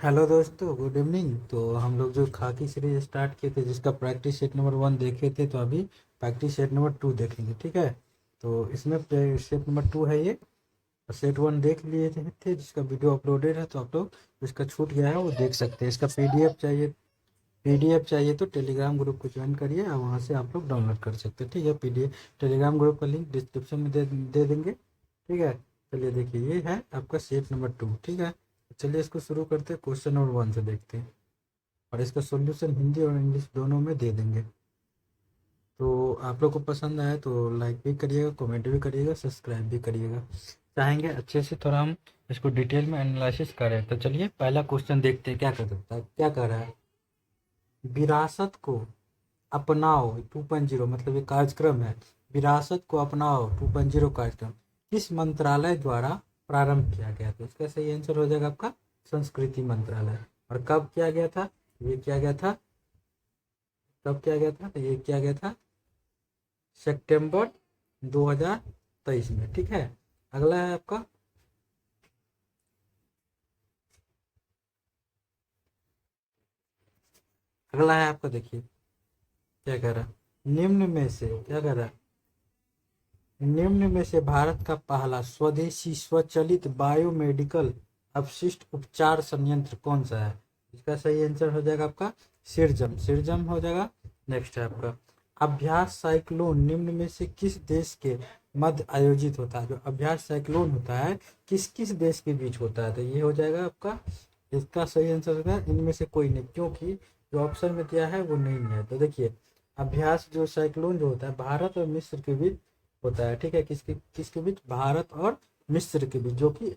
Hello दोस्तों, good evening. तो हम लोग जो खाकी सीरीज स्टार्ट किए थे, जिसका प्रैक्टिस सेट नंबर 1 देखे थे, तो अभी प्रैक्टिस सेट नंबर 2 देखेंगे। ठीक है। तो इसमें सेट नंबर 2 है ये। और सेट 1 देख लिए थे, जिसका वीडियो अपलोडेड है, तो आप लोग जिसका छूट गया है वो देख सकते हैं। इसका पीडीएफ चाहिए तो टेलीग्राम ग्रुप को ज्वाइन करिए और वहाँ से आप लोग डाउनलोड कर सकते हैं। ठीक है। पीडीएफ टेलीग्राम ग्रुप का लिंक डिस्क्रिप्शन में दे देंगे। ठीक है। चलिए देखिए, ये है आपका सेट नंबर 2। ठीक है। चलिए इसको शुरू करते हैं। क्वेश्चन नंबर 1 से देखते हैं और इसका सॉल्यूशन हिंदी और इंग्लिश दोनों में दे देंगे। तो आप लोग को पसंद आए तो लाइक भी करिएगा, कमेंट भी करिएगा, सब्सक्राइब भी करिएगा। चाहेंगे अच्छे से थोड़ा हम इसको डिटेल में एनालिसिस करें। तो चलिए पहला क्वेश्चन देखते हैं क्या कर सकता है, क्या कह रहा है। विरासत को अपनाओ 2.0, मतलब ये कार्यक्रम है। विरासत को अपनाओ 2.0 कार्यक्रम किस मंत्रालय द्वारा प्रारंभ किया गया था? इसका सही आंसर हो जाएगा आपका संस्कृति मंत्रालय। और कब किया गया था? ये किया गया था, कब किया गया था? तो ये किया गया था सितंबर 2023 में। ठीक है। अगला है आपका, अगला है आपका, देखिए क्या कह रहा है। निम्न में से क्या कह रहा है, निम्न में से भारत का पहला स्वदेशी स्वचालित बायोमेडिकल अपशिष्ट उपचार संयंत्र कौन सा है? इसका सही आंसर हो जाएगा आपका सिरजम, सिरजम हो जाएगा। नेक्स्ट है आपका, अभ्यास साइक्लोन निम्न में से किस देश के मध्य आयोजित होता है? जो अभ्यास साइक्लोन होता है किस किस देश के बीच होता है? तो ये हो जाएगा आपका, इसका सही आंसर होगा इनमें से कोई नहीं, क्योंकि जो ऑप्शन में दिया है वो नहीं है। तो देखिए, अभ्यास जो साइक्लोन जो होता है भारत और मिस्र के बीच होता है। ठीक है। किसके किसके बीच? भारत और मिस्र के बीच, जो कि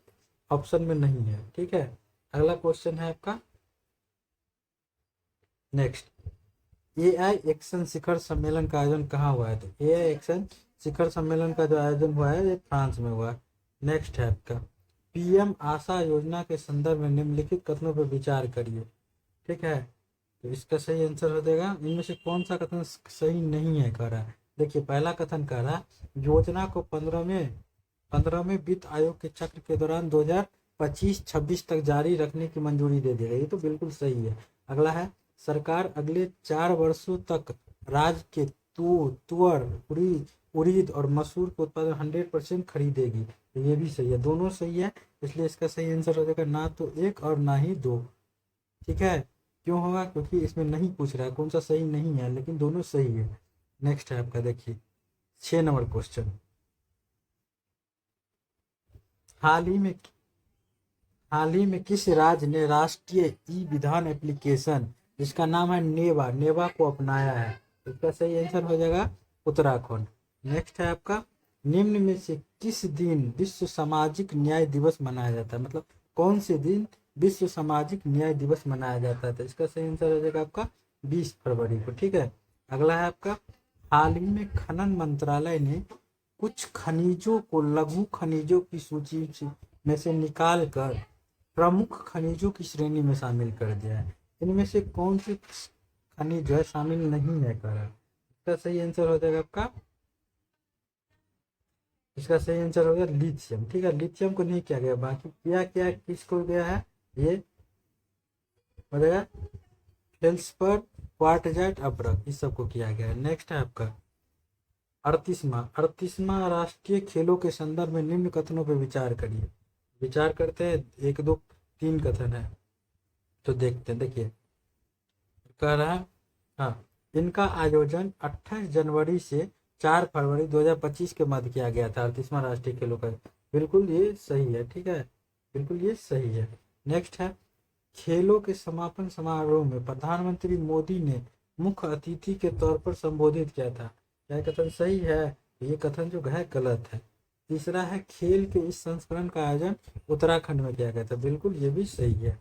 ऑप्शन में नहीं है। ठीक है। अगला क्वेश्चन है आपका नेक्स्ट, एआई एक्शन शिखर सम्मेलन का आयोजन कहाँ हुआ है? तो एआई एक्शन शिखर सम्मेलन का जो आयोजन हुआ है ये फ्रांस में हुआ है। नेक्स्ट है आपका, पीएम आशा योजना के संदर्भ में निम्नलिखित कथनों पर विचार करिए। ठीक है। तो इसका सही आंसर हो जाएगा, इनमें से कौन सा कथन सही नहीं है कह रहा है। देखिए, पहला कथन कह रहा है योजना को 15वें वित्त आयोग के चक्र के दौरान 2025-26 तक जारी रखने की मंजूरी दे दी गई। ये तो बिल्कुल सही है। अगला है, सरकार अगले 4 वर्षों तक राज्य के तुअर, उड़ीद और मसूर के उत्पादन 100% खरीदेगी। तो ये भी सही है, दोनों सही है। इसलिए इसका सही आंसर हो जाएगा ना तो एक और ना ही दो। ठीक है। क्यों होगा? क्योंकि इसमें नहीं पूछ रहा है कौन सा सही नहीं है, लेकिन दोनों सही है। नेक्स्ट है आपका, देखिए 6 नंबर क्वेश्चन, हाल ही में हाल ही में किस राज्य ने राष्ट्रीय ई विधान एप्लीकेशन, जिसका नाम है नेवा, नेवा को अपनाया है? इसका सही आंसर हो जाएगा उत्तराखंड। नेक्स्ट है आपका, निम्न में से किस दिन विश्व सामाजिक न्याय दिवस मनाया जाता है? मतलब कौन से दिन विश्व सामाजिक न्याय दिवस मनाया जाता है? तो इसका सही आंसर हो जाएगा आपका 20 फरवरी को। ठीक है। अगला है आपका, हाल ही में खनन मंत्रालय ने कुछ खनिजों को लघु खनिजों की सूची में से निकाल कर प्रमुख खनिजों की श्रेणी में शामिल कर दिया है। इनमें से कौन से खनिज जो है शामिल नहीं है कर रहा? इसका सही आंसर हो जाएगा आपका, इसका सही आंसर हो गया लिथियम। ठीक है। लिथियम को नहीं किया गया, बाकी किया क्या किसको गया है? ये हो जाएगा फेल्सपर, क्वार्टजाइट, अब्रक, इस सबको किया गया है। नेक्स्ट है आपका 38वां राष्ट्रीय खेलों के संदर्भ में निम्न कथनों पर विचार करिए। विचार करते हैं, एक दो तीन कथन है तो देखते हैं। देखिए, कह रहा है, हाँ, इनका आयोजन 28 जनवरी से 4 फरवरी 2025 के मध्य किया गया था। 38वां राष्ट्रीय खेलों का, बिल्कुल ये सही है। ठीक है, बिल्कुल ये सही है। नेक्स्ट है, खेलों के समापन समारोह में प्रधानमंत्री मोदी ने मुख्य अतिथि के तौर पर संबोधित किया था। यह कथन सही है? ये कथन जो है गलत है। तीसरा है, खेल के इस संस्करण का आयोजन उत्तराखंड में किया गया था। बिल्कुल ये भी सही है।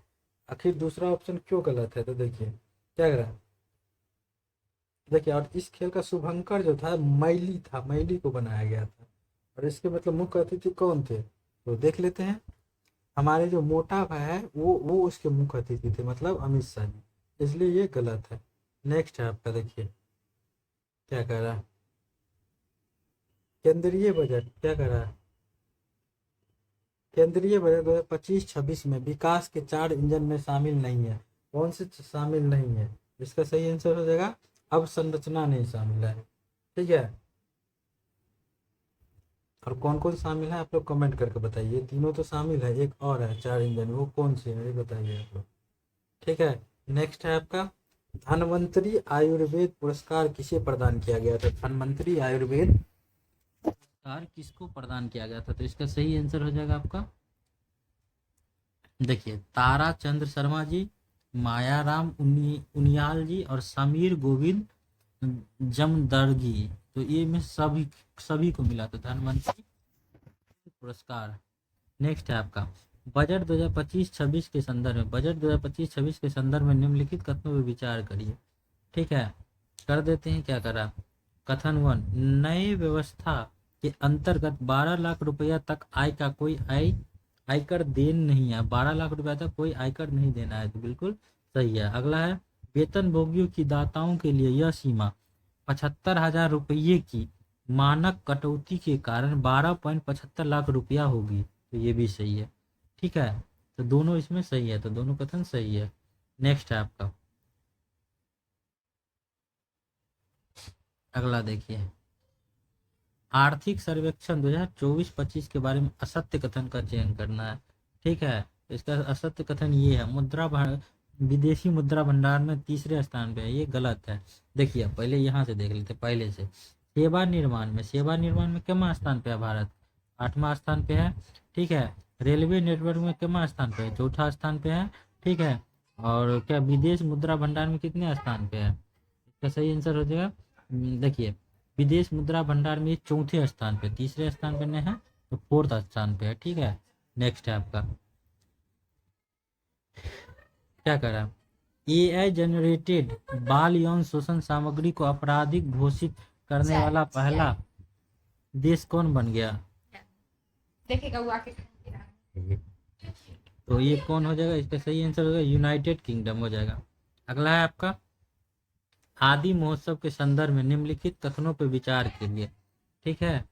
आखिर दूसरा ऑप्शन क्यों गलत है? तो देखिए क्या कह रहा है। देखिए, और इस खेल का शुभंकर जो था मैली था, मैली को बनाया गया था। और इसके मतलब मुख्य अतिथि कौन थे? तो देख लेते हैं। हमारे जो मोटा भाई है वो उसके मुख्य अतिथि थे, मतलब अमित शाह जी। इसलिए ये गलत है। नेक्स्ट है आपका, देखिए क्या कह रहा है। केंद्रीय बजट क्या कह रहा है, केंद्रीय बजट 2025-26 में विकास के 4 इंजन में शामिल नहीं है। कौन से शामिल नहीं है? इसका सही आंसर हो जाएगा अवसंरचना नहीं शामिल है। ठीक है, और कौन कौन शामिल है आप लोग कमेंट करके बताइए। तीनों तो शामिल है, एक और है 4 इंजन, वो कौन सी है ये बताइए आप लोग। ठीक है, नेक्स्ट है आपका धन्वंतरी आयुर्वेद पुरस्कार किसे प्रदान किया गया था? धन्वंतरी आयुर्वेद पुरस्कार किसको प्रदान किया गया था? तो इसका सही आंसर हो जाएगा आपका, देखिए, तारा चंद्र शर्मा जी, मायाराम उनियाल जी और समीर गोविंद जमदर्गी। तो ये में सभी को मिला था धन्वंतरी पुरस्कार। नेक्स्ट है आपका बजट 2025-26 के संदर्भ में, बजट 2025-26 के संदर्भ में निम्नलिखित कथनों पर विचार करिए। ठीक है, कर देते हैं, क्या करा। कथन 1, नए व्यवस्था के अंतर्गत 12 लाख रुपया तक आय का कोई आयकर देन नहीं है। 12 लाख रुपया तक कोई आयकर नहीं देना है, तो बिल्कुल सही है। अगला है वेतन भोगियों की दाताओं के लिए यह सीमा 75,000 रुपये की मानक कटौती के कारण 12.75 लाख रुपया होगी, तो ये भी सही है। ठीक है, तो दोनों इसमें सही है, तो दोनों कथन सही है। नेक्स्ट है आपका अगला, देखिए, आर्थिक सर्वेक्षण 2024-25 के बारे में असत्य कथन का चयन करना है। ठीक है, इसका असत्य कथन ये है, विदेशी मुद्रा भंडार में तीसरे स्थान पे है, ये गलत है। देखिए, पहले यहाँ से देख लेते पहले से। सेवा निर्माण में कितना स्थान पे है भारत? 8वां स्थान पे है। ठीक है, रेलवे नेटवर्क में कितना स्थान पे है? 4था स्थान पे है। ठीक है, और क्या विदेश मुद्रा भंडार में कितने स्थान पे है? इसका सही आंसर हो जाएगा, देखिए, विदेश मुद्रा भंडार में 4थे स्थान पे, तीसरे स्थान पे नहीं है, तो 4th स्थान पे है। ठीक है, नेक्स्ट है आपका, क्या करा, एआई जनरेटेड बाल यौन शोषण सामग्री को आपराधिक घोषित करने वाला पहला देश कौन बन गया? देखेगा तो ये कौन हो जाएगा? इसका सही आंसर होगा यूनाइटेड किंगडम हो जाएगा। अगला है आपका आदि महोत्सव के संदर्भ में निम्नलिखित कथनों पर विचार कीजिए। ठीक है,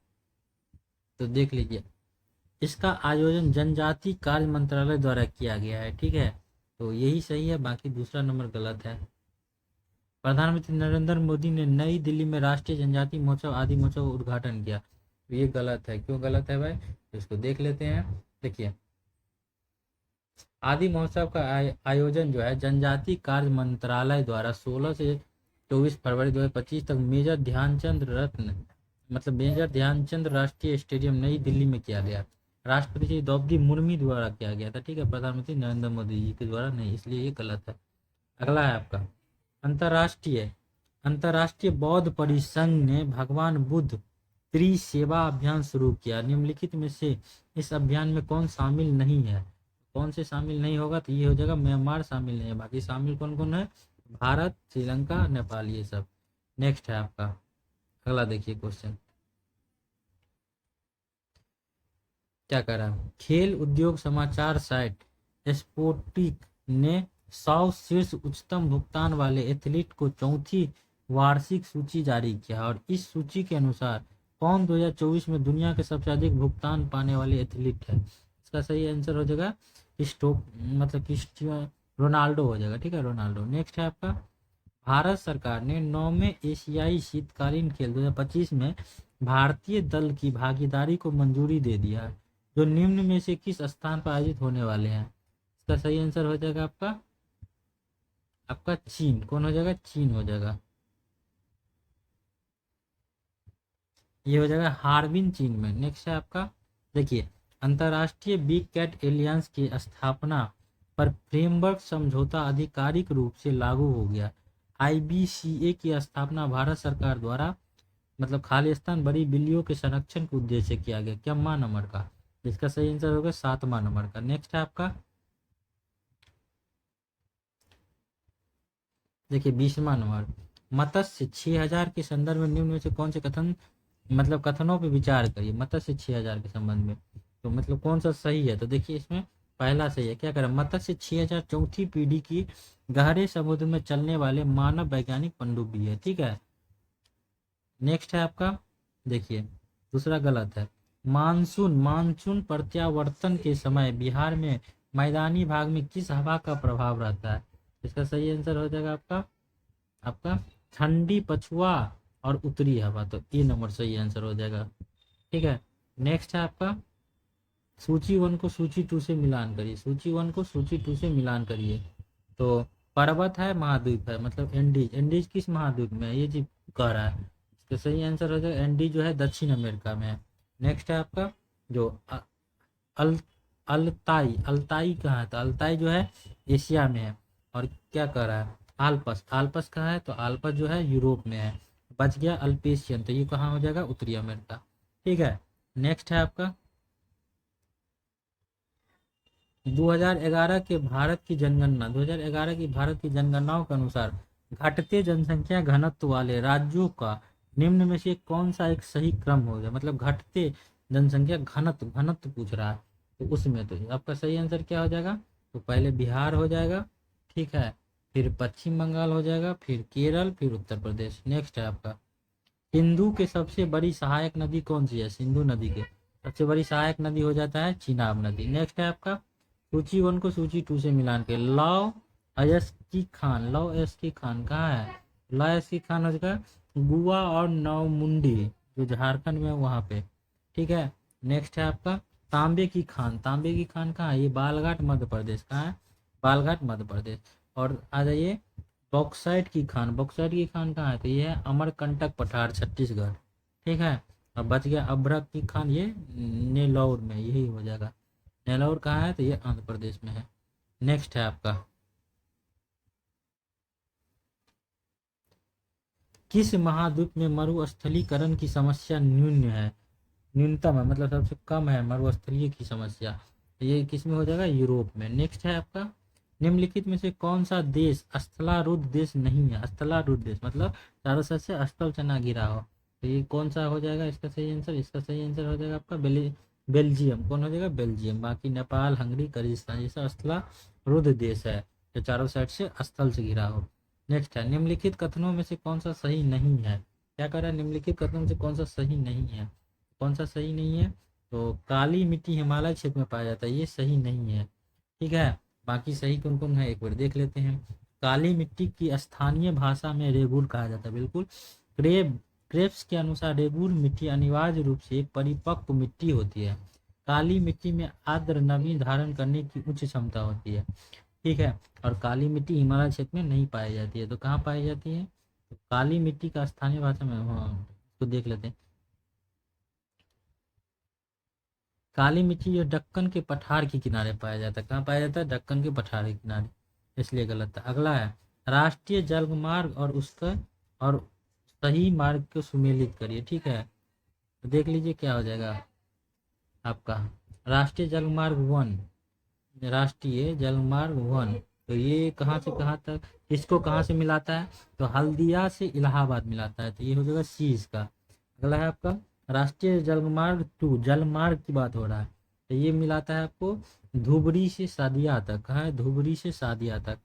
तो देख लीजिए, इसका आयोजन जनजाति कार्य मंत्रालय द्वारा किया गया है। ठीक है, तो यही सही है, बाकी दूसरा नंबर गलत है। प्रधानमंत्री नरेंद्र मोदी ने नई दिल्ली में राष्ट्रीय जनजाति महोत्सव आदि महोत्सव का उद्घाटन किया, तो ये गलत है। क्यों गलत है भाई? इसको देख लेते हैं। देखिए, आदि महोत्सव का आयोजन जो है जनजाति कार्य मंत्रालय द्वारा 16 से 24 फरवरी 2025 तक मेजर ध्यानचंद राष्ट्रीय स्टेडियम नई दिल्ली में किया गया। राष्ट्रपति द्रौपदी मुर्मू द्वारा किया गया था। ठीक है, प्रधानमंत्री नरेंद्र मोदी जी के द्वारा नहीं, इसलिए ये गलत है। अगला है आपका अंतर्राष्ट्रीय बौद्ध परिसंघ ने भगवान बुद्ध त्रिसेवा अभियान शुरू किया। निम्नलिखित में से इस अभियान में कौन शामिल नहीं है? कौन से शामिल नहीं होगा? तो ये हो जाएगा म्यांमार शामिल नहीं है, बाकी शामिल कौन कौन है? भारत, श्रीलंका, नेपाल, ये सब। नेक्स्ट है आपका अगला, देखिए क्वेश्चन क्या कर रहा है। खेल उद्योग समाचार साइट स्पोर्टिक ने 100 शीर्ष उच्चतम भुगतान वाले एथलीट को चौथी वार्षिक सूची जारी किया, और इस सूची के अनुसार कौन 2024 में दुनिया के सबसे अधिक भुगतान पाने वाले एथलीट है? इसका सही आंसर हो जाएगा क्रिस्टियानो रोनाल्डो हो जाएगा। ठीक है, रोनाल्डो। नेक्स्ट है आपका भारत सरकार ने 9वें एशियाई शीतकालीन खेल 2025 में भारतीय दल की भागीदारी को मंजूरी दे दिया है, जो निम्न में से किस स्थान पर आयोजित होने वाले हैं? इसका सही आंसर हो जाएगा आपका चीन। कौन हो जाएगा? चीन हो जाएगा, ये हो जाएगा हार्बिन, चीन में। नेक्स्ट है आपका, देखिए, अंतर्राष्ट्रीय बिग कैट एलियंस की स्थापना पर फ्रेमवर्क समझौता आधिकारिक रूप से लागू हो गया। IBCA की स्थापना भारत सरकार द्वारा खालिस्तान बड़ी बिल्लियों के संरक्षण के उद्देश्य से किया गया। क्या नंबर का? इसका सही आंसर होगा 7वां नंबर का। नेक्स्ट है आपका, देखिए 20वां नंबर, मत्स्य 6000 के संदर्भ में निम्न में से कौन से कथनों पे विचार करिए। मत्स्य 6000 के संबंध में तो कौन सा सही है? तो देखिए, इसमें पहला सही है। क्या करें? मत्स्य 6000 चौथी पीढ़ी की गहरे समुद्र में चलने वाले मानव वैज्ञानिक पनडुब्बी है। ठीक है, नेक्स्ट है आपका, देखिए दूसरा गलत है। मानसून मानसून प्रत्यावर्तन के समय बिहार में मैदानी भाग में किस हवा का प्रभाव रहता है? इसका सही आंसर हो जाएगा आपका आपका ठंडी पछुआ और उत्तरी हवा। तो ए नंबर सही आंसर हो जाएगा। ठीक है, नेक्स्ट है आपका सूची 1 को सूची 2 से मिलान करिए। सूची 1 को सूची 2 से मिलान करिए। तो पर्वत है, महाद्वीप है, मतलब एंडीज। एंडीज किस महाद्वीप में है ये जी कह रहा है। तो सही आंसर हो जाएगा एंडीज जो है दक्षिण अमेरिका में है। नेक्स्ट है आपका जो अल अल्ताई। अल्ताई कहाँ है? तो अल्ताई जो है एशिया में है। और क्या कह रहा है? आल्पस। आल्पस कहाँ है? तो आल्पस जो है यूरोप में है। बच गया अल्पेशियन, तो ये कहाँ हो जाएगा? उत्तरी अमेरिका। ठीक है, नेक्स्ट है आपका 2011 के भारत की जनगणना। 2011 की भारत की जनगणनाओं के अनुसार घटते जनसंख्या घनत्व वाले राज्यों का निम्न में से कौन सा एक सही क्रम होगा? मतलब घटते जनसंख्या घनत्व, घनत्व पूछ रहा है, तो उसमें तो आपका सही आंसर क्या हो जाएगा? तो पहले बिहार हो जाएगा, ठीक है, फिर पश्चिम बंगाल हो जाएगा, फिर केरल, फिर उत्तर प्रदेश। नेक्स्ट है आपका सिंधु के सबसे बड़ी सहायक नदी कौन सी है? सिंधु नदी के सबसे बड़ी सहायक नदी हो जाता है चिनाब नदी। नेक्स्ट है आपका सूची 1 को सूची 2 से मिलान के। लौ अयस की खान। लौ अयस की खान कहाँ है? लौ अयस की खान हो जाएगा गुआ और नौमुंडी जो झारखंड में है वहाँ पे। ठीक है, नेक्स्ट है आपका तांबे की खान। तांबे की खान कहाँ है? ये बालघाट मध्य प्रदेश। कहाँ है? बालघाट मध्य प्रदेश। और आ जाइए बॉक्साइट की खान। बॉक्साइट की खान कहाँ है? तो ये है अमरकंटक पठार छत्तीसगढ़। ठीक है, अब बच गया अभ्रक की खान, ये नेल्लौर में, यही हो जाएगा। नेल्लौर कहाँ है? तो ये आंध्र प्रदेश में है। नेक्स्ट है आपका किस महाद्वीप में मरुस्थलीकरण की समस्या न्यून है? न्यूनतम है, मतलब सबसे कम है मरुस्थलीय की समस्या। ये किस में हो जाएगा? यूरोप में। नेक्स्ट है आपका निम्नलिखित में से कौन सा देश स्थलारुद्ध देश नहीं है? स्थलारुद्ध देश मतलब चारों साइड से स्थल से ना घिरा हो, तो ये कौन सा हो जाएगा इसका सही आंसर? इसका सही आंसर हो जाएगा आपका बेल्जियम। कौन हो जाएगा? बेल्जियम। बाकी नेपाल, हंगरी, किर्गिस्तान ये सब स्थलारुद्ध देश है जो चारों साइड से स्थल से घिरा हो। नेक्स्ट है निम्नलिखित कथनों में से कौन सा सही नहीं है? क्या कर रहा है? निम्नलिखित कथनों में से कौन सा सही नहीं है? कौन सा सही नहीं है? तो काली मिट्टी हिमालय क्षेत्र में पाया जाता है, ये सही नहीं है। ठीक है, बाकी सही कौन कौन है एक बार देख लेते हैं। काली मिट्टी की स्थानीय भाषा में रेगुर कहा जाता है, बिल्कुल। क्रेप्स के अनुसार रेगुर मिट्टी अनिवार्य रूप से एक परिपक्व मिट्टी होती है। काली मिट्टी में आर्द्र नमी धारण करने की उच्च क्षमता होती है। ठीक है, और काली मिट्टी हिमालय क्षेत्र में नहीं पाई जाती है, तो कहाँ पाई जाती है? तो काली मिट्टी का स्थानीय भाषा में, हाँ तो देख लेते हैं। काली मिट्टी जो दक्कन के पठार के किनारे पाया जाता है। कहाँ पाया जाता है? दक्कन के पठार के किनारे, इसलिए गलत है। अगला है राष्ट्रीय जलमार्ग और उसका और सही मार्ग को सुमेलित करिए। ठीक है, तो देख लीजिए क्या हो जाएगा आपका राष्ट्रीय जलमार्ग 1। राष्ट्रीय जलमार्ग 1, तो ये कहाँ से कहाँ तक, इसको कहाँ से मिलाता है? तो हल्दिया से इलाहाबाद मिलाता है, तो ये हो जाएगा सी इसका। अगला है आपका राष्ट्रीय जलमार्ग 2। जलमार्ग की बात हो रहा है, तो ये मिलाता है आपको धुबरी से सादिया तक। कहाँ है? धुबरी से सादिया तक।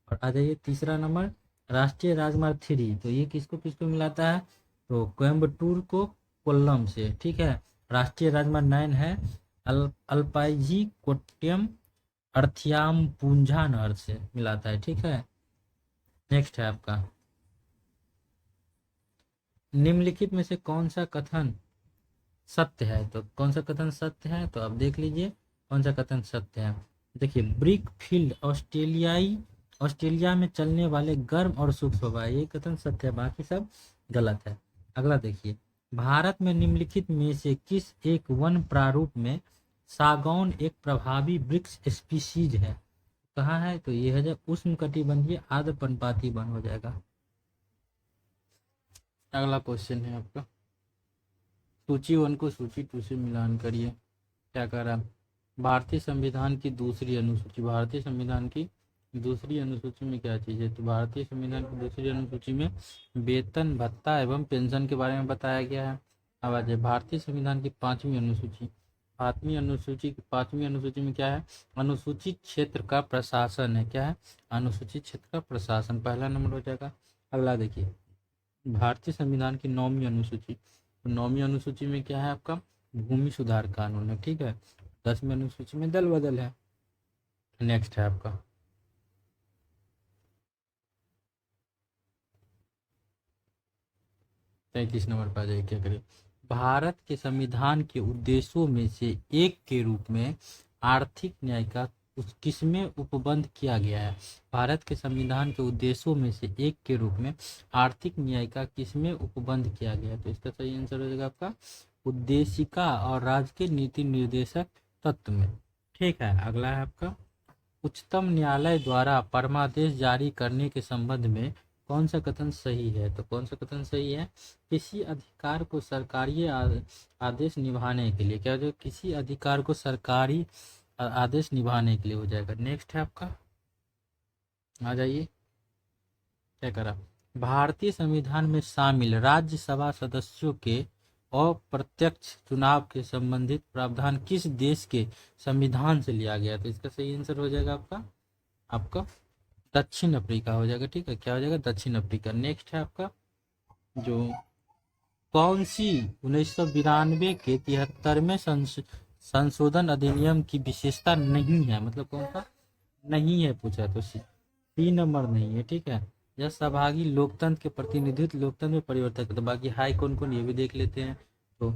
और आ जाइए तीसरा नंबर राष्ट्रीय राजमार्ग 3, तो ये किसको किसको मिलाता है? तो कोयम्बटूर को कोल्लम से। ठीक है, राष्ट्रीय राजमार्ग 9 है अल्पाईजी कोट्टयम अर्थ्याम पूंजा नहर से मिलाता है। ठीक है, नेक्स्ट है आपका निम्नलिखित में से कौन सा कथन सत्य है? तो कौन सा कथन सत्य है? तो आप देख लीजिए कौन सा कथन सत्य है। देखिए ब्रिक फील्ड ऑस्ट्रेलिया में चलने वाले गर्म और सूक्ष्म स्वभाव, ये कथन सत्य है, बाकी सब गलत है। अगला देखिए भारत में निम्नलिखित में से किस एक वन प्रारूप में सागौन एक प्रभावी वृक्ष स्पीशीज है? कहाँ है? तो ये है जब उष्ण कटिबंधीय आर्द्र पर्णपाती वन हो जाएगा। अगला क्वेश्चन है आपका सूची 1 को सूची 2 से मिलान करिए। क्या कर रहा है? भारतीय संविधान की दूसरी अनुसूची। भारतीय संविधान की दूसरी अनुसूची में क्या चीज़ है? तो भारतीय संविधान की दूसरी अनुसूची में वेतन भत्ता एवं पेंशन के बारे में बताया गया है। अब आ जाए भारतीय संविधान की 5वीं अनुसूची। पांचवी अनुसूची में क्या है? अनुसूचित क्षेत्र का प्रशासन है। क्या है? अनुसूचित क्षेत्र का प्रशासन, पहला नंबर हो जाएगा। अगला देखिए भारतीय संविधान की 9वीं अनुसूची। तो 9वीं अनुसूची में क्या है आपका? भूमि सुधार कानून है, ठीक है। 10वीं अनुसूची में दल बदल है। नेक्स्ट है आपका 33 नंबर पर आ जाइए, क्या करिए। भारत के संविधान के उद्देश्यों में से एक के रूप में आर्थिक न्याय का किसमें उपबंध किया गया है? भारत के संविधान के उद्देश्यों में से एक के रूप में आर्थिक न्याय का किसमें उपबंध किया गया है? तो इसका सही आंसर हो जाएगा आपका उद्देशिका और राज्य के नीति निर्देशक तत्व में। ठीक है, अगला है आपका उच्चतम न्यायालय द्वारा परमादेश जारी करने के संबंध में कौन सा कथन सही है? तो कौन सा कथन सही है? किसी अधिकार को सरकारी आदेश निभाने के लिए, क्या हो जाएगा? किसी अधिकार को सरकारी आदेश निभाने के लिए हो जाएगा। नेक्स्ट है आपका, आ जाइए, क्या करा, भारतीय संविधान में शामिल राज्यसभा सदस्यों के अप्रत्यक्ष चुनाव के संबंधित प्रावधान किस देश के संविधान से लिया गया? तो इसका सही आंसर हो जाएगा आपका दक्षिण अफ्रीका हो जाएगा। ठीक है, क्या हो जाएगा? दक्षिण अफ्रीका। नेक्स्ट है आपका जो कौन सी 1992 के 73वें संशोधन अधिनियम की विशेषता नहीं है? मतलब कौन सा नहीं है पूछा, तो सी नंबर नहीं है। ठीक है, यह सहभागी लोकतंत्र के प्रतिनिधित्व लोकतंत्र में परिवर्तन करता है। बाकी हाई कौन कौन ये भी देख लेते हैं। तो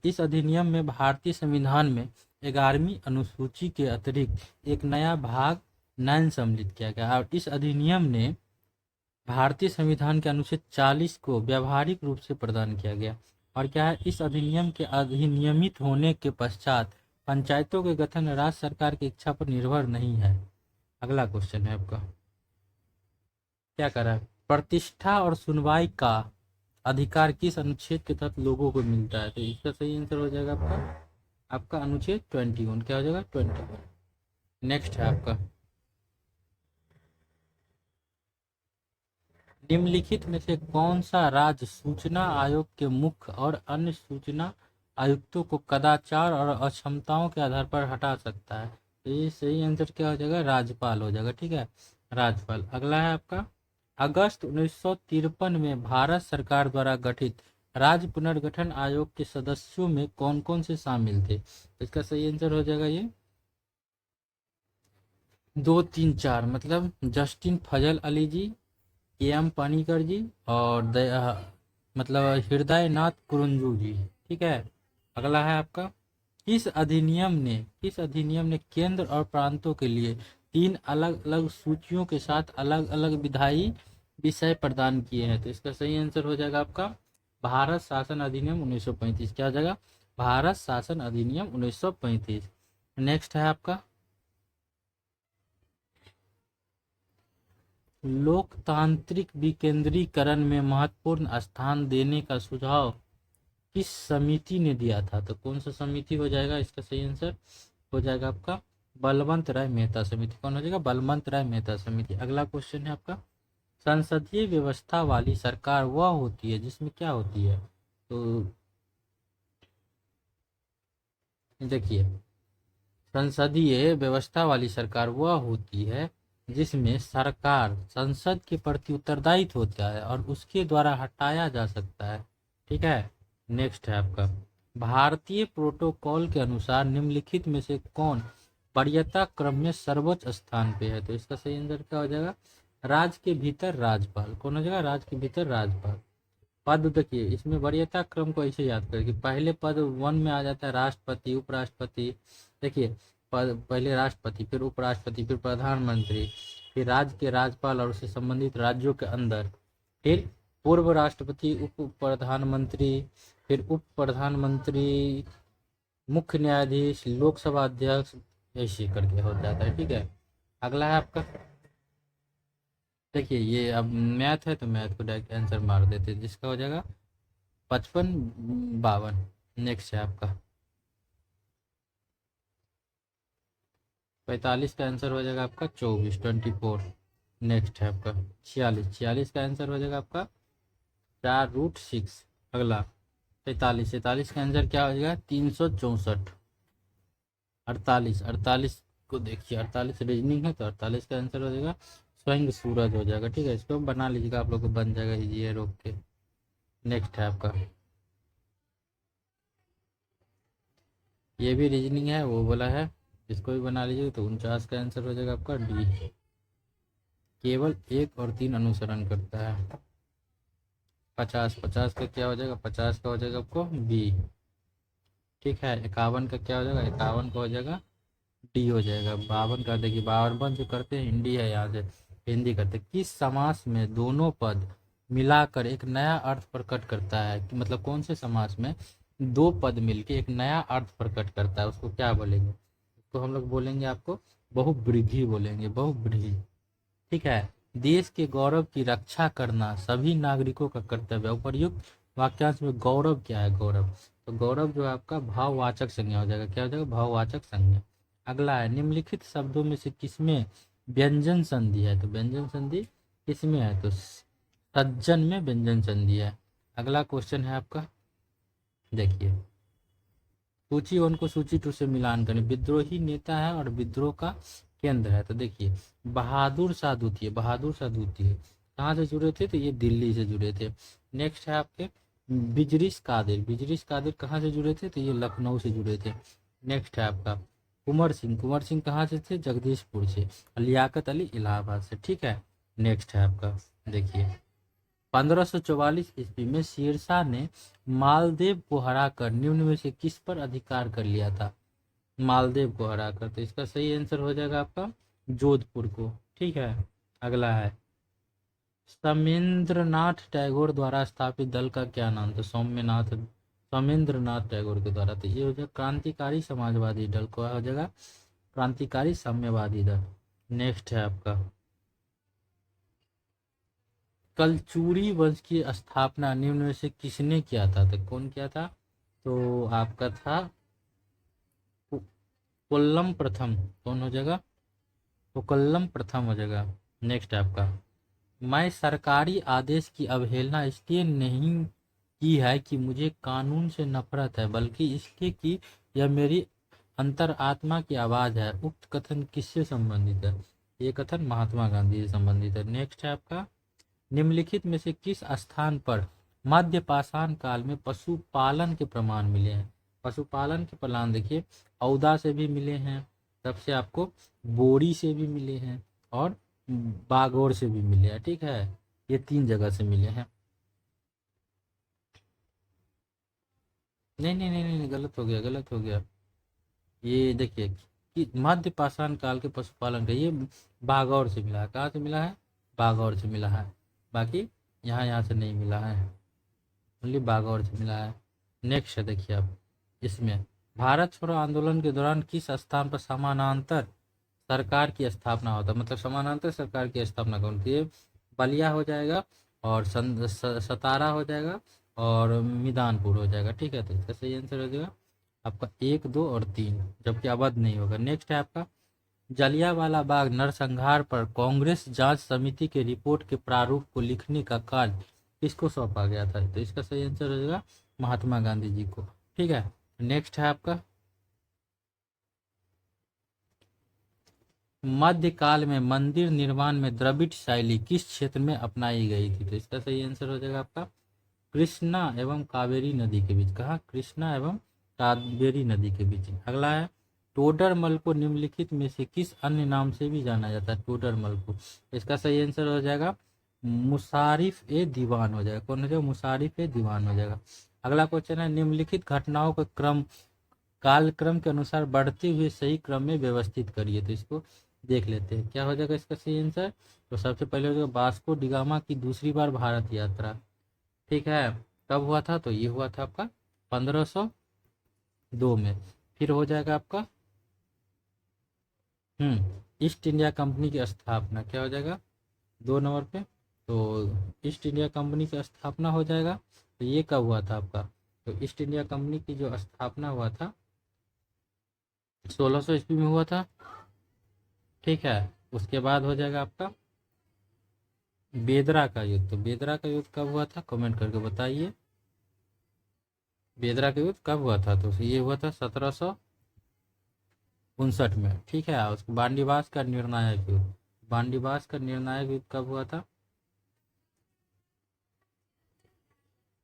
इस अधिनियम में भारतीय संविधान में 11वीं अनुसूची के अतिरिक्त एक नया भाग 9 सम्मिलित किया गया और इस अधिनियम ने भारतीय संविधान के अनुच्छेद 40 को व्यावहारिक रूप से प्रदान किया गया। और क्या है, इस अधिनियम के अधिनियमित होने के पश्चात पंचायतों के गठन राज्य सरकार की इच्छा पर निर्भर नहीं है। अगला क्वेश्चन है आपका, क्या कर रहा है, प्रतिष्ठा और सुनवाई का अधिकार किस अनुच्छेद के तहत लोगों को मिलता है? तो इसका सही आंसर हो जाएगा आपका अनुच्छेद 21। क्या हो जाएगा? 21। नेक्स्ट है आपका निम्नलिखित में से कौन सा राज्य सूचना आयोग के मुख्य और अन्य सूचना आयुक्तों को कदाचार और अक्षमताओं के आधार पर हटा सकता है? तो ये सही आंसर क्या हो जाएगा? राज्यपाल हो जाएगा। ठीक है, राज्यपाल। अगला है आपका अगस्त 1953 में भारत सरकार द्वारा गठित राज्य पुनर्गठन आयोग के सदस्यों में कौन कौन से शामिल थे? इसका सही आंसर हो जाएगा ये 2, 3, 4, मतलब जस्टिन फजल अली जी, एम पानीकर जी और मतलब हृदय नाथ कुरुंजू जी। ठीक है, अगला है आपका किस अधिनियम ने केंद्र और प्रांतों के लिए 3 अलग अलग सूचियों के साथ अलग अलग विधायी विषय प्रदान किए हैं? तो इसका सही आंसर हो जाएगा आपका भारत शासन अधिनियम 1935। क्या हो जाएगा? भारत शासन अधिनियम 1935। नेक्स्ट है आपका लोकतांत्रिक विकेंद्रीकरण में महत्वपूर्ण स्थान देने का सुझाव किस समिति ने दिया था? तो कौन सा समिति हो जाएगा? इसका सही आंसर हो जाएगा आपका बलवंत राय मेहता समिति। कौन हो जाएगा? बलवंत राय मेहता समिति। अगला क्वेश्चन है आपका संसदीय व्यवस्था वाली सरकार वह होती है जिसमें क्या होती है? तो देखिए, संसदीय व्यवस्था वाली सरकार वह होती है जिसमें सरकार संसद के प्रति उत्तरदायित्व होता है और उसके द्वारा हटाया जा सकता है। ठीक है, नेक्स्ट है आपका भारतीय प्रोटोकॉल के अनुसार निम्नलिखित में से कौन वरीयता क्रम में सर्वोच्च स्थान पे है? तो इसका सही आंसर क्या हो जाएगा? राज्य के भीतर राज्यपाल। कौन हो जाएगा? राज्य के भीतर राज्यपाल। पद देखिए, इसमें वरीयता क्रम को ऐसे याद करें कि पहले पद 1 में आ जाता है राष्ट्रपति, उपराष्ट्रपति। देखिए, पद पहले राष्ट्रपति, फिर उपराष्ट्रपति, फिर प्रधानमंत्री, फिर राज्य के राज्यपाल और उससे संबंधित राज्यों के अंदर, फिर पूर्व राष्ट्रपति, उप प्रधानमंत्री, फिर उप प्रधानमंत्री, मुख्य न्यायाधीश, लोकसभा अध्यक्ष, ऐसे करके हो जाता है। ठीक है, अगला है आपका देखिए, ये अब मैथ है तो मैथ को डायरेक्ट आंसर मार देते हैं, जिसका हो जाएगा 55, 52। नेक्स्ट है आपका 45 का आंसर हो जाएगा आपका 24, 24। नेक्स्ट है आपका 46, 46 का आंसर हो जाएगा आपका 4√6। अगला 43, 43 का आंसर क्या हो जाएगा? 364। 48, 48 को देखिए, 48 रीजनिंग है तो 48 का आंसर हो जाएगा स्वयं सूरज हो जाएगा। ठीक है, इसको बना लीजिएगा, आप लोग को बन जाएगा इजी है रोक के। नेक्स्ट है आपका ये भी रीजनिंग है, वो बोला है इसको भी बना लीजिए। तो 49 का आंसर हो जाएगा आपका डी। केवल 1 और 3 अनुसरण करता है। 50 का क्या हो जाएगा, 50 का हो जाएगा आपको बी। ठीक है, 51 का क्या हो जाएगा, 51 का हो जाएगा डी हो जाएगा। 52 का देखिए, 52 जो करते हैं हिंदी है, यहाँ से हिंदी करते हैं। किस समास में दोनों पद मिलाकर एक नया अर्थ प्रकट करता है, कि मतलब कौन से समास में दो पद मिलके एक नया अर्थ प्रकट करता है, उसको क्या बोलेंगे? तो हम लोग बोलेंगे आपको बहुव्रीहि बोलेंगे, बहुव्रीहि। ठीक है। देश के गौरव की रक्षा करना सभी नागरिकों का कर्तव्य है। उपर्युक्त वाक्यांश में गौरव क्या है? गौरव, तो गौरव जो है आपका भाववाचक संज्ञा हो जाएगा। क्या हो जाएगा? भाववाचक संज्ञा। अगला है, निम्नलिखित शब्दों में से किसमें व्यंजन संधि है? तो व्यंजन संधि किसमें है? तो सज्जन में व्यंजन संधि है। अगला क्वेश्चन है आपका, देखिए, सूची 1 को सूची 2 से मिलान करें। विद्रोही नेता है और विद्रोह का केंद्र है। तो देखिए, बहादुर शाह द्वितीय, बहादुर शाह द्वितीय कहाँ से जुड़े थे? तो ये दिल्ली से जुड़े थे। नेक्स्ट है आपके बिजरिश कादिर, बिजरिश कादिर कहाँ से जुड़े थे? तो ये लखनऊ से जुड़े थे। नेक्स्ट है आपका कुंवर सिंह, कुंवर सिंह कहाँ से थे? जगदीशपुर से। लियाकत अली इलाहाबाद से। ठीक है। नेक्स्ट है आपका, देखिए, 1544 ईस्वी में शेरशाह ने मालदेव को हराकर निम्न में से किस पर अधिकार कर लिया था? मालदेव को हराकर, तो इसका सही आंसर हो जाएगा आपका जोधपुर को। ठीक है। अगला है, सौमेंद्रनाथ टैगोर द्वारा स्थापित दल का क्या नाम था? सौमेंद्रनाथ टैगोर के द्वारा। तो ये हो जाएगा क्रांतिकारी समाजवादी दल। को हो जाएगा क्रांतिकारी साम्यवादी दल। नेक्स्ट है आपका, कलचुरी वंश की स्थापना निम्न में से किसने किया था? तो कौन किया था? तो आपका था कोल्लम प्रथम। कौन हो जाएगा? तो कोल्लम प्रथम हो जाएगा। नेक्स्ट है आपका, मैं सरकारी आदेश की अवहेलना इसलिए नहीं की है कि मुझे कानून से नफरत है, बल्कि इसलिए कि यह मेरी अंतरात्मा की आवाज़ है। उक्त कथन किससे संबंधित है? ये कथन महात्मा गांधी से संबंधित है। नेक्स्ट है आपका, निम्नलिखित में से किस स्थान पर मध्य पाषाण काल में पशुपालन के प्रमाण मिले हैं? पशुपालन के प्रमाण देखिए, औदा से भी मिले हैं, तब से आपको बोरी से भी मिले हैं, और बागौर से भी मिले हैं। ठीक है, ये 3 जगह से मिले हैं। नहीं नहीं नहीं नहीं, गलत हो गया, गलत हो गया। ये देखिए कि मध्य पाषाण काल के पशुपालन का ये बागौर से मिला है। कहाँ से मिला है? बागौर से मिला है। बाकी यहाँ से नहीं मिला है, ओनली बागौर से मिला है। नेक्स्ट है, देखिए अब इसमें, भारत छोड़ो आंदोलन के दौरान किस स्थान पर समानांतर सरकार की स्थापना होता है? मतलब समानांतर सरकार की स्थापना कौन थी? बलिया हो जाएगा, और सतारा हो जाएगा, और मिदानपुर हो जाएगा। ठीक है, तो इसका सही आंसर हो जाएगा आपका 1, 2 और 3, जबकि अवध नहीं होगा। नेक्स्ट है आपका, जलियांवाला बाग नरसंहार पर कांग्रेस जांच समिति के रिपोर्ट के प्रारूप को लिखने का कार्य किसको सौंपा गया था? तो इसका सही आंसर हो जाएगा महात्मा गांधी जी को। ठीक है। नेक्स्ट है आपका, मध्यकाल में मंदिर निर्माण में द्रविड़ शैली किस क्षेत्र में अपनाई गई थी? तो इसका सही आंसर हो जाएगा आपका कृष्णा एवं कावेरी नदी के बीच। कहा? कृष्णा एवं कावेरी नदी के बीच। अगला है, टोडरमल को निम्नलिखित में से किस अन्य नाम से भी जाना जाता है? टोडरमल को, इसका सही आंसर हो जाएगा मुसारिफ ए दीवान हो जाएगा। कौन हो जाएगा? मुसारिफ ए दीवान हो जाएगा। अगला क्वेश्चन है, निम्नलिखित घटनाओं का क्रम कालक्रम के अनुसार बढ़ते हुए सही क्रम में व्यवस्थित करिए। तो इसको देख लेते हैं, क्या हो जाएगा इसका सही आंसर। तो सबसे पहले हो जाएगा वास्को डिगामा की दूसरी बार भारत यात्रा। ठीक है, कब हुआ था? तो ये हुआ था आपका 1502 में। फिर हो जाएगा आपका ईस्ट इंडिया कंपनी की स्थापना। क्या हो जाएगा 2 नंबर पे? तो ईस्ट इंडिया कंपनी की स्थापना हो जाएगा। तो ये कब हुआ था आपका? तो ईस्ट इंडिया कंपनी की जो स्थापना हुआ था 1600 ईस्वी में हुआ था। ठीक है, उसके बाद हो जाएगा आपका बेदरा का युद्ध। तो बेदरा का युद्ध कब हुआ था? कमेंट करके बताइए, बेदरा का युद्ध कब हुआ था? तो ये हुआ था 1759 में। ठीक है, उसको बांडीवास का निर्णायक युद्ध, बांडीवास का निर्णायक युद्ध कब हुआ था?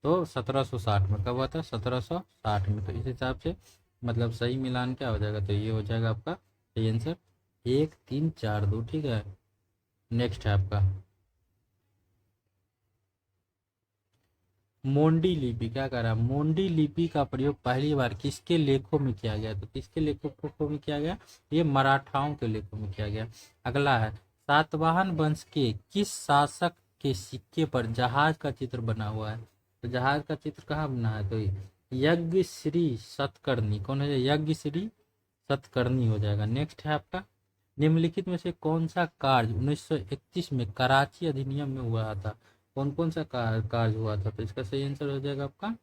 तो 1760 में। कब हुआ था? 1760 में। तो इस हिसाब से मतलब सही मिलान क्या हो जाएगा, तो ये हो जाएगा आपका सही आंसर 1342। ठीक है, नेक्स्ट है आपका मोंडी लिपि। क्या कह रहा है, मोंडी लिपि का प्रयोग पहली बार किसके लेखों में किया गया, तो किसके लेखों में किया गया, ये मराठाओं के लेखों में किया गया। अगला है सातवाहन वंश के किस शासक के सिक्के पर जहाज का चित्र बना हुआ है, तो जहाज का चित्र कहाँ बना है, तो यज्ञ श्री सतकर्णी। कौन है, यज्ञ श्री सतकर्णी हो जाएगा। नेक्स्ट है आपका निम्नलिखित में से कौन सा कार्य 1931 में कराची अधिनियम में हुआ था, कौन कौन सा कार्य हुआ था, तो इसका सही आंसर हो जाएगा आपका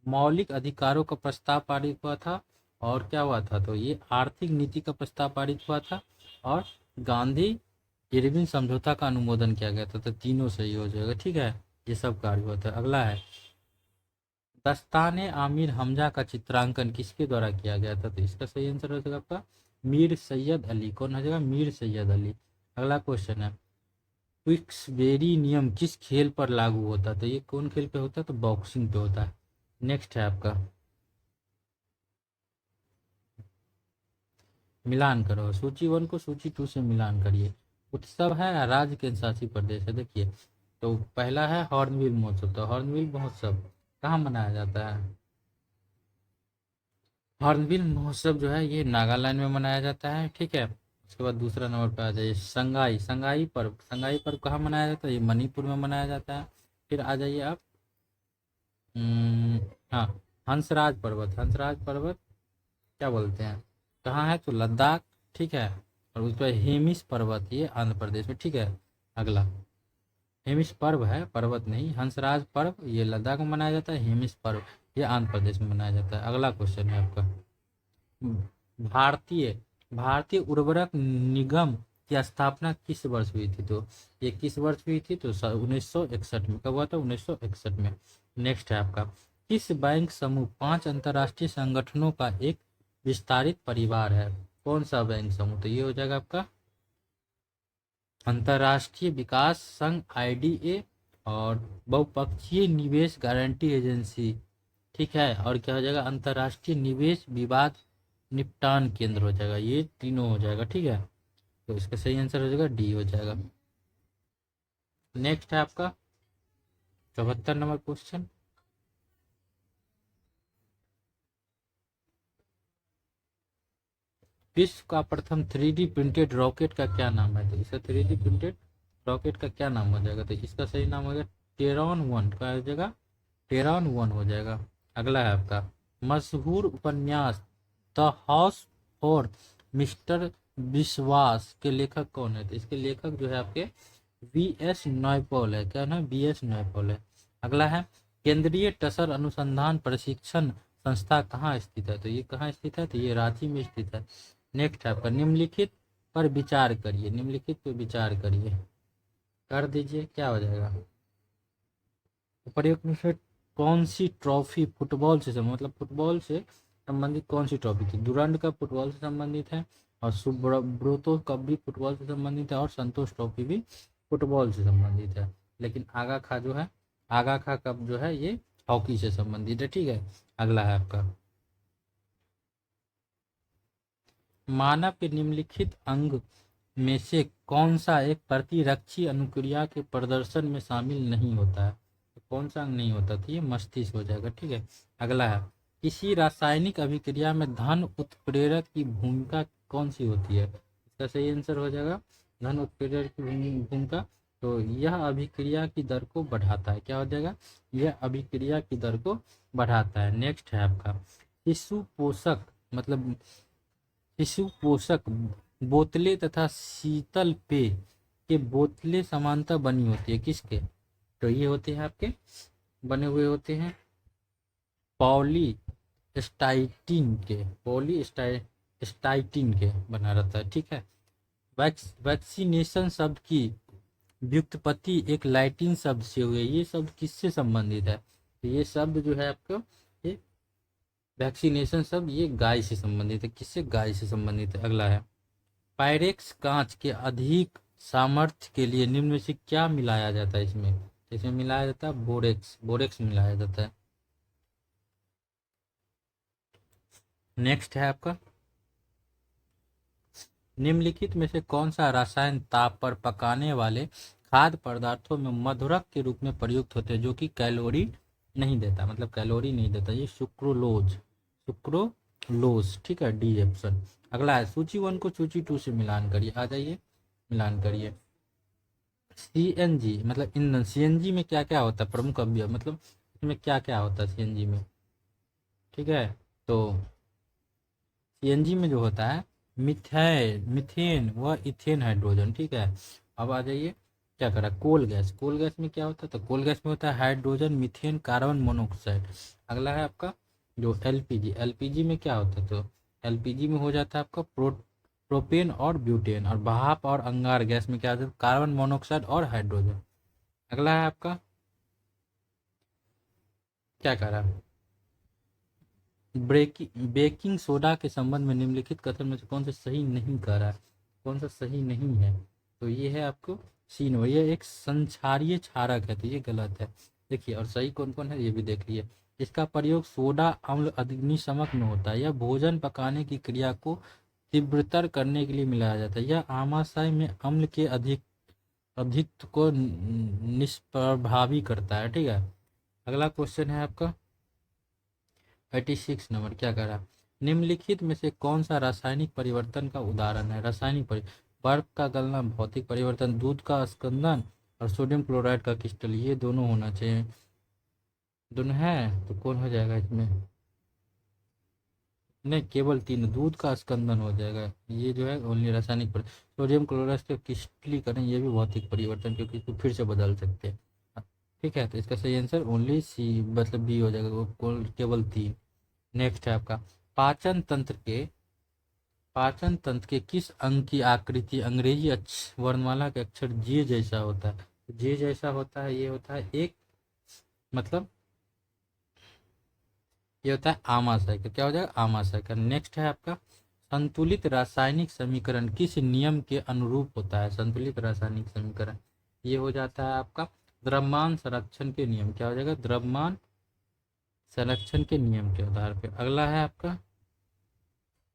मौलिक अधिकारों का प्रस्ताव पारित हुआ था, और क्या हुआ था, तो ये आर्थिक नीति का प्रस्ताव पारित हुआ था, और गांधी इरविन समझौता का अनुमोदन किया गया था। तो तीनों सही हो जाएगा। ठीक है, ये सब कार्य हुआ था। अगला है दस्ताने आमिर हमजा का चित्रांकन किसके द्वारा किया गया था, तो इसका सही आंसर हो जाएगा आपका मीर सैयद अली। कौन हो जाएगा, मीर सैयद अली। अगला क्वेश्चन है क्विक्सबेरी नियम किस खेल पर लागू होता है, तो ये कौन खेल पे होता है, तो बॉक्सिंग पे होता है। नेक्स्ट है आपका मिलान करो, सूची 1 को सूची 2 से मिलान करिए। उत्सव है राज्य केंद्र शासित प्रदेश है। देखिए तो पहला है हॉर्नबिल महोत्सव, तो हॉर्नबिल महोत्सव कहाँ मनाया जाता है, हॉर्नबिल महोत्सव जो है ये नागालैंड में मनाया जाता है। ठीक है, उसके बाद दूसरा नंबर पर आ जाइए संगाई। संगाई पर्व कहाँ मनाया जाता है, ये मणिपुर में मनाया जाता है। फिर आ जाइए आप हाँ हंसराज पर्वत क्या बोलते हैं, कहाँ है, तो लद्दाख। ठीक है, और उस पर हेमिस पर्वत ये आंध्र प्रदेश में। ठीक है, अगला हेमिस पर्व है, पर्वत नहीं, हंसराज पर्व ये लद्दाख में मनाया जाता है, हेमिस पर्व ये आंध्र प्रदेश में मनाया जाता है। अगला क्वेश्चन है आपका भारतीय भारतीय उर्वरक निगम की स्थापना किस वर्ष हुई थी, तो ये किस वर्ष हुई थी, तो 1961 में। कब हुआ था, 1961 में। नेक्स्ट है आपका किस बैंक समूह 5 अंतर्राष्ट्रीय संगठनों का एक विस्तारित परिवार है, कौन सा बैंक समूह, तो ये हो जाएगा आपका अंतर्राष्ट्रीय विकास संघ आईडीए और बहुपक्षीय निवेश गारंटी एजेंसी। ठीक है, और क्या हो जाएगा अंतर्राष्ट्रीय निवेश विवाद निपटान केंद्र हो जाएगा, ये तीनों हो जाएगा। ठीक है, तो इसका सही आंसर हो जाएगा डी हो जाएगा। नेक्स्ट है आपका 74 नंबर क्वेश्चन विश्व का प्रथम 3D प्रिंटेड रॉकेट का क्या नाम है, तो इसका 3D प्रिंटेड रॉकेट का क्या नाम हो जाएगा, तो इसका सही नाम हो जाएगा टेरॉन 1 का हो जाएगा, टेरॉन 1 हो जाएगा। अगला है आपका मशहूर उपन्यास द हाउस फॉर मिस्टर विश्वास के लेखक कौन है, तो इसके लेखक जो है आपके वी.एस. नायपॉल है। क्या नाम, वी.एस. नायपॉल है। अगला है केंद्रीय टसर अनुसंधान प्रशिक्षण संस्था कहाँ स्थित है, तो ये कहाँ स्थित है, तो ये रांची में स्थित है। नेक्स्ट है आपका निम्नलिखित पर विचार करिए, निम्नलिखित पर विचार करिए, कर दीजिए क्या हो जाएगा, उपर्युक्त में से कौन सी ट्रॉफी फुटबॉल से मतलब फुटबॉल से संबंधित कौन सी ट्रॉफी थी, डुरंड कप फुटबॉल से संबंधित है, और सुब्रतो कप भी फुटबॉल से संबंधित है, और संतोष ट्रॉफी भी फुटबॉल से संबंधित है। लेकिन आगा खा कप जो है ये हॉकी से संबंधित है। ठीक है, अगला है आपका मानव के निम्नलिखित अंग में से कौन सा एक प्रतिरक्षी अनुक्रिया के प्रदर्शन में शामिल नहीं होता है, तो कौन सा अंग नहीं होता, तो ये मस्तिष्क हो जाएगा। ठीक है, अगला है किसी रासायनिक अभिक्रिया में धन उत्प्रेरक की भूमिका कौन सी होती है, इसका सही आंसर हो जाएगा धन उत्प्रेरक की भूमिका, तो यह अभिक्रिया की दर को बढ़ाता है। क्या हो जाएगा, यह अभिक्रिया की दर को बढ़ाता है। नेक्स्ट है आपका शिशु पोषक मतलब शिशु पोषक बोतलें तथा शीतल पेय के बोतलें समानता बनी होती है किसके, तो ये होते हैं आपके बने हुए होते हैं पॉलीस्टाइटिन के बना रहता है। ठीक है, वैक्सीनेशन शब्द की व्युत्पत्ति एक लैटिन शब्द से हुई है, ये शब्द किससे संबंधित है, तो ये शब्द जो है आपको ये वैक्सीनेशन शब्द ये गाय से संबंधित है, किससे, गाय से संबंधित है। अगला है पायरेक्स कांच के अधिक सामर्थ्य के लिए निम्न में से क्या मिलाया जाता है, इसमें मिलाया जाता है बोरेक्स मिलाया जाता है। नेक्स्ट है आपका, निम्नलिखित में से कौन सा रसायन ताप पर पकाने वाले खाद्य पदार्थों में मधुरक के रूप में प्रयुक्त होते हैं जो कि कैलोरी नहीं देता, मतलब कैलोरी नहीं देता? ये सुक्रोलोज, सुक्रोलोज, ठीक है, डी ऑप्शन। अगला है, सूची 1 को सूची 2 से मिलान करिए, आ जाइए मिलान करिए। सीएनजी मतलब ईंधन, सीएनजी में क्या क्या होता है, प्रमुख अवयव मतलब इसमें क्या क्या होता है सीएनजी में, ठीक है। तो सीएनजी में जो होता है मीथेन व इथेन हाइड्रोजन, ठीक है। अब आ जाइए, क्या करा, कोल गैस, कोल गैस में क्या होता है, तो कोल गैस में होता है हाइड्रोजन, मीथेन, कार्बन मोनोऑक्साइड। अगला है आपका जो एलपीजी, एलपीजी में क्या होता है, तो एलपीजी में हो जाता है आपका प्रोपेन और ब्यूटेन। और भाप और अंगार गैस में क्या होता है, कार्बन मोनोऑक्साइड और हाइड्रोजन। अगला है आपका, क्या करा, बेकिंग सोडा के संबंध में निम्नलिखित कथन में से कौन सा सही नहीं कह रहा है, कौन सा सही नहीं है, तो ये है आपको सी नो, ये एक संक्षारीय क्षारक है, तो ये गलत है। देखिए, और सही कौन कौन है ये भी देख लिए। इसका प्रयोग सोडा अम्ल अग्निशमक में होता है, यह भोजन पकाने की क्रिया को तीव्रतर करने के लिए मिलाया जाता है, यह आमाशय में अम्ल के अधिक को निष्प्रभावी करता है, ठीक है। अगला क्वेश्चन है आपका 86 नंबर, क्या करा, निम्नलिखित में से कौन सा रासायनिक परिवर्तन का उदाहरण है, बर्फ का गलना, भौतिक परिवर्तन, दूध का स्कंदन और सोडियम क्लोराइड का क्रिस्टल, ये दोनों होना चाहिए, दोनों है तो कौन हो जाएगा इसमें, नहीं केवल तीन, दूध का स्कंदन हो जाएगा, ये जो है ओनली रासायनिक सोडियम क्लोराइड का क्रिस्टलीकरण, ये भी भौतिक परिवर्तन, क्योंकि इसको फिर से बदल सकते हैं, ठीक है। तो इसका सही आंसर ओनली सी मतलब बी हो जाएगा, केवल तीन। नेक्स्ट है आपका, पाचन तंत्र के पाचन तंत्र के किस अंग की आकृति अंग्रेजी वर्णमाला के अक्षर जे जैसा होता है, जे जैसा होता है, ये होता है एक, मतलब ये होता है आमाशय का, क्या हो जाएगा, आमाशय का। नेक्स्ट है आपका, संतुलित रासायनिक समीकरण किस नियम के अनुरूप होता है, संतुलित रासायनिक समीकरण, ये हो जाता है आपका द्रव्यमान संरक्षण के नियम, क्या हो जाएगा, द्रव्यमान संरक्षण के नियम के आधार पर। अगला है आपका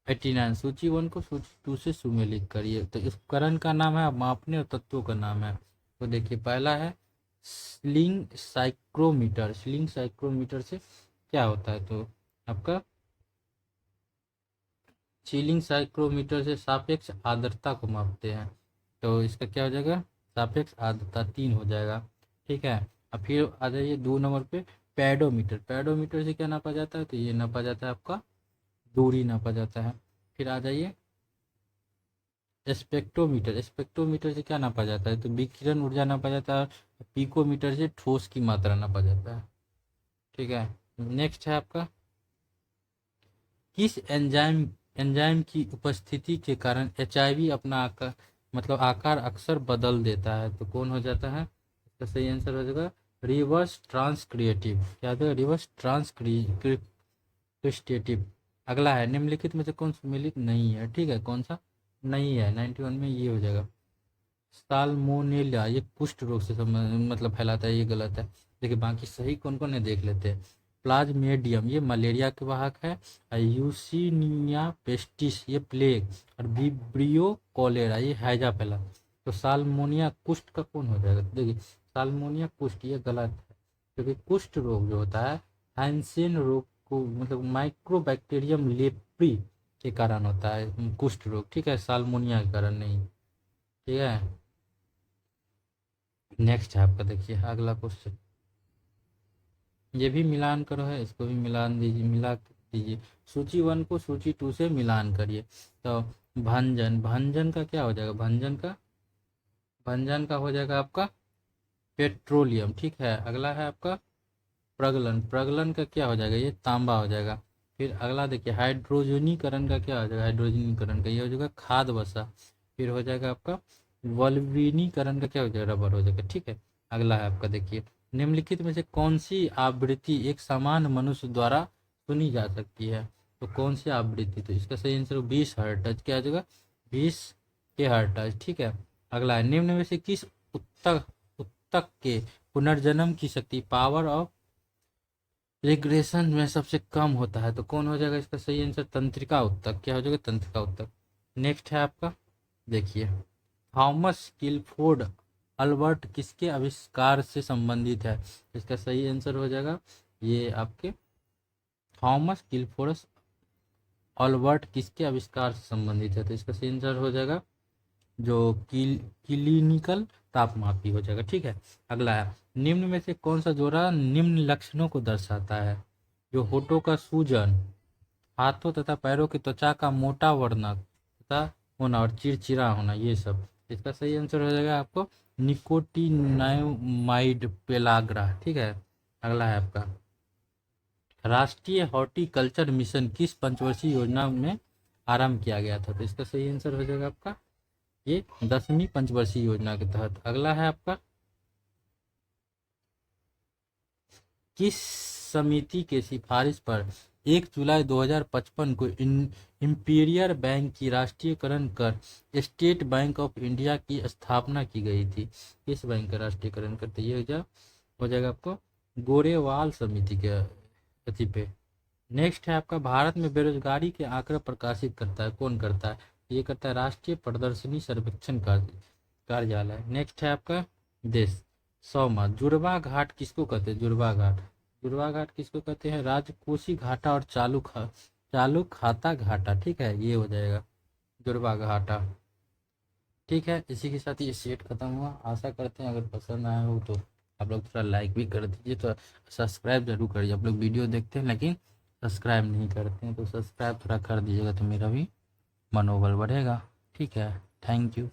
89, सूची 1 को सूची 2 से सुमेलित करिए, तो इस उपकरण का नाम है, मापने और तत्वों का नाम है। तो देखिए, पहला है स्लिंग साइक्रोमीटर, स्लिंग साइक्रोमीटर से क्या होता है, तो आपका सीलिंग साइक्रोमीटर से सापेक्ष आर्द्रता को मापते हैं, तो इसका क्या हो जाएगा, सापेक्ष आर्द्रता 3 हो जाएगा, ठीक है। अब फिर आ जाइए 2 नंबर पे, पैडोमीटर, पैडोमीटर से क्या नापा जाता है, तो ये नापा जाता है आपका दूरी नापा जाता है। फिर आ जाइए स्पेक्ट्रोमीटर, स्पेक्ट्रोमीटर से क्या नापा जाता है, तो विकिरण ऊर्जा नापा जाता है, पिकोमीटर से ठोस की मात्रा नापा जाता है, ठीक है। नेक्स्ट है आपका, किस एंजाइम की उपस्थिति के कारण एचआईवी अपना आकार मतलब आकार अक्सर बदल देता है, तो कौन हो जाता है, इसका सही आंसर हो जाएगा रिवर्स ट्रांसक्रिएटिव, क्या होगा, रिवर्स ट्रांसक्रिएटिव। अगला है, निम्नलिखित में से कौन सम्मिलित नहीं है, ठीक है, कौन सा नहीं है, 91 में ये हो जाएगा साल्मोनेला, ये कुष्ठ रोग से मतलब फैलाता है, ये गलत है। देखिए बाकी सही कौन कौन है देख लेते हैं, प्लाज्मेडियम ये मलेरिया के वाहक है, यूसिनिया पेस्टिस ये प्लेग, और विब्रियो कॉलेरा ये हैजा फैला। तो साल्मोनिया कुष्ठ का कौन हो जाएगा, देखिए साल्मोनिया कुष्ठ ये गलत है, क्योंकि कुष्ठ रोग जो होता है हैंसेन रोग को मतलब माइक्रोबैक्टीरियम लेप्री के कारण होता है कुष्ठ रोग, ठीक है, साल्मोनिया के कारण नहीं, ठीक है। नेक्स्ट है आपका, देखिए अगला क्वेश्चन, ये भी मिलान करो है, इसको भी मिलान दीजिए, मिला दीजिए, सूची 1 को सूची 2 से मिलान करिए। तो भंजन, भंजन का क्या हो जाएगा, भंजन का हो जाएगा आपका पेट्रोलियम, ठीक है। अगला है आपका प्रगलन, प्रगलन का क्या हो जाएगा, ये तांबा हो जाएगा। फिर अगला देखिए हाइड्रोजनीकरण का क्या हो जाएगा, हाइड्रोजनीकरण का ये हो जाएगा खाद वसा। फिर हो जाएगा आपका वल्वीनीकरण का क्या हो जाएगा, रबर हो जाएगा, ठीक है। अगला है आपका देखिए, निम्नलिखित में से कौन सी आवृत्ति एक समान मनुष्य द्वारा सुनी जा सकती है, तो कौन सी आवृत्ति, तो इसका सही आंसर 20 हर्ट्ज, क्या हो जाएगा 20 के हर्ट्ज, ठीक है। अगला है, निम्न में से किस उत्तक उत्तक के पुनर्जन्म की शक्ति पावर ऑफ रिग्रेशन में सबसे कम होता है, तो कौन हो जाएगा इसका सही आंसर? तंत्रिका उत्तक। क्या हो जाएगा? तंत्रिका उत्तक। नेक्स्ट है आपका, देखिए, थॉमस किलफोर्ड अल्बर्ट किसके आविष्कार से संबंधित है? इसका सही आंसर हो जाएगा ये आपके थॉमस किलफोर्ड अल्बर्ट किसके आविष्कार से संबंधित है? तो इसका सही आंसर हो जाएगा जो क्लिनिकल तापमापी हो जाएगा। ठीक है, अगला है, निम्न में से कौन सा जोड़ा निम्न लक्षणों को दर्शाता है? जो होठों का सूजन, हाथों तथा पैरों की त्वचा का मोटा वर्णक तथा होना और चिड़चिड़ा होना, ये सब। इसका सही आंसर हो जाएगा आपको निकोटिनामाइड पेलाग्रा। ठीक है, अगला है आपका, राष्ट्रीय हॉर्टिकल्चर मिशन किस पंचवर्षीय योजना में आरंभ किया गया था? तो इसका सही आंसर हो जाएगा आपका ये 10वीं पंचवर्षीय योजना के तहत। अगला है आपका, किस समिति के सिफारिश पर 1 जुलाई 2055 को इंपीरियल बैंक की राष्ट्रीयकरण कर स्टेट बैंक ऑफ इंडिया की स्थापना की गई थी? किस बैंक का राष्ट्रीयकरण करते? ये हो जाएगा आपको गोरेवाल समिति के अथी पे। नेक्स्ट है आपका, भारत में बेरोजगारी के आंकड़े प्रकाशित करता है, कौन करता है? ये करता है राष्ट्रीय प्रदर्शनी सर्वेक्षण कार्यालय। नेक्स्ट है आपका, देश 100 जुड़वा घाट किसको कहते हैं? जुड़वा घाट, जुड़वा घाट किसको कहते हैं? राजकोषी घाटा और चालू खाता घाटा। ठीक है, ये हो जाएगा जुड़वा घाटा। ठीक है, इसी के साथ ये सेट खत्म हुआ। आशा करते हैं अगर पसंद आया हो तो आप लोग थोड़ा लाइक भी कर दीजिए, तो सब्सक्राइब जरूर करिए। आप लोग वीडियो देखते हैं लेकिन सब्सक्राइब नहीं करते हैं, तो सब्सक्राइब थोड़ा कर दीजिएगा तो मेरा भी मनोबल बढ़ेगा। ठीक है, थैंक यू,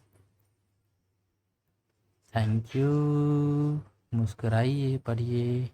थैंक यू। मुस्कुराइए, पढ़िए।